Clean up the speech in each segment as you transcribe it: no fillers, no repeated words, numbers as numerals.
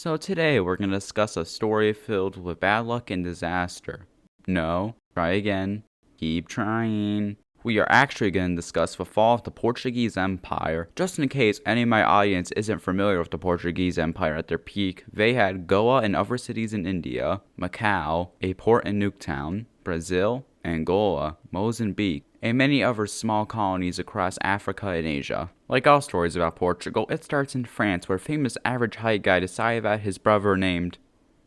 So today we're going to discuss a story filled with bad luck and disaster. No, try again. Keep trying. We are actually going to discuss the fall of the Portuguese Empire. Just in case any of my audience isn't familiar with the Portuguese Empire at their peak, they had Goa and other cities in India, Macau, a port in Nuketown, Brazil, Angola, Mozambique, and many other small colonies across Africa and Asia. Like all stories about Portugal, it starts in France, where famous average height guy decided that his brother named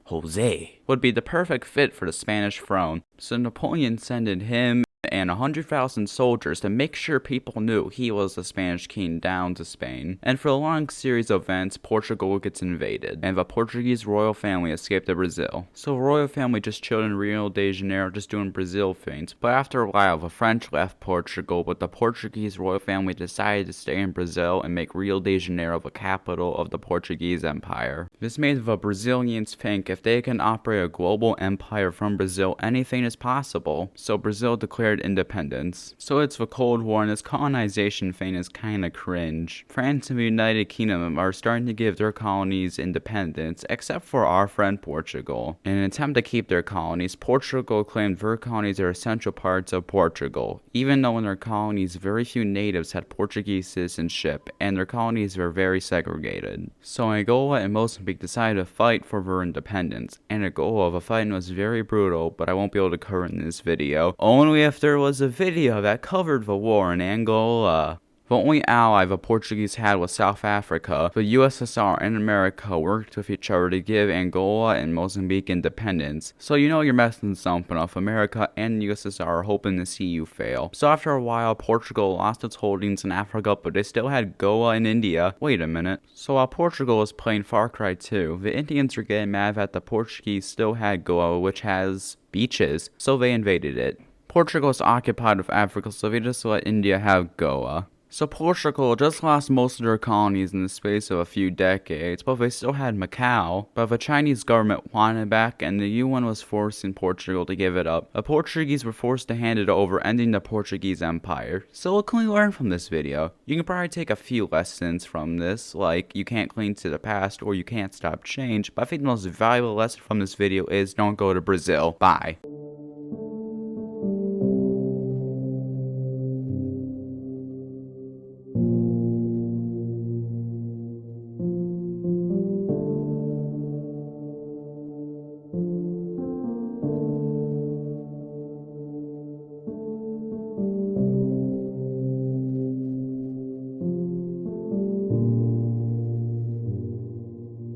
Jose would be the perfect fit for the Spanish throne, so Napoleon sent him and 100,000 soldiers to make sure people knew he was the Spanish king down to Spain. And for a long series of events, Portugal gets invaded, and the Portuguese royal family escaped to Brazil. So the royal family just chilled in Rio de Janeiro just doing Brazil things, but after a while the French left Portugal, but the Portuguese royal family decided to stay in Brazil and make Rio de Janeiro the capital of the Portuguese Empire. This made the Brazilians think if they can operate a global empire from Brazil, anything is possible. So Brazil declared independence. So it's the Cold War, and this colonization thing is kinda cringe. France and the United Kingdom are starting to give their colonies independence, except for our friend Portugal. In an attempt to keep their colonies, Portugal claimed their colonies are essential parts of Portugal, even though in their colonies very few natives had Portuguese citizenship, and their colonies were very segregated. So Angola and Mozambique decided to fight for their independence, and Angola, the fighting was very brutal, but I won't be able to cover it in this video. Only if there was a video that covered the war in Angola. The only ally the Portuguese had was South Africa. The USSR and America worked with each other to give Angola and Mozambique independence. So you know you're messing something up. America and USSR are hoping to see you fail. So after a while, Portugal lost its holdings in Africa, but they still had Goa in India. Wait a minute. So while Portugal was playing Far Cry 2, the Indians were getting mad that the Portuguese still had Goa, which has beaches, so they invaded it. Portugal is occupied with Africa, so they just let India have Goa. So Portugal just lost most of their colonies in the space of a few decades, but they still had Macau. But the Chinese government wanted it back, and the UN was forcing Portugal to give it up. The Portuguese were forced to hand it over, ending the Portuguese Empire. So what can we learn from this video? You can probably take a few lessons from this, like you can't cling to the past or you can't stop change, but I think the most valuable lesson from this video is don't go to Brazil. Bye.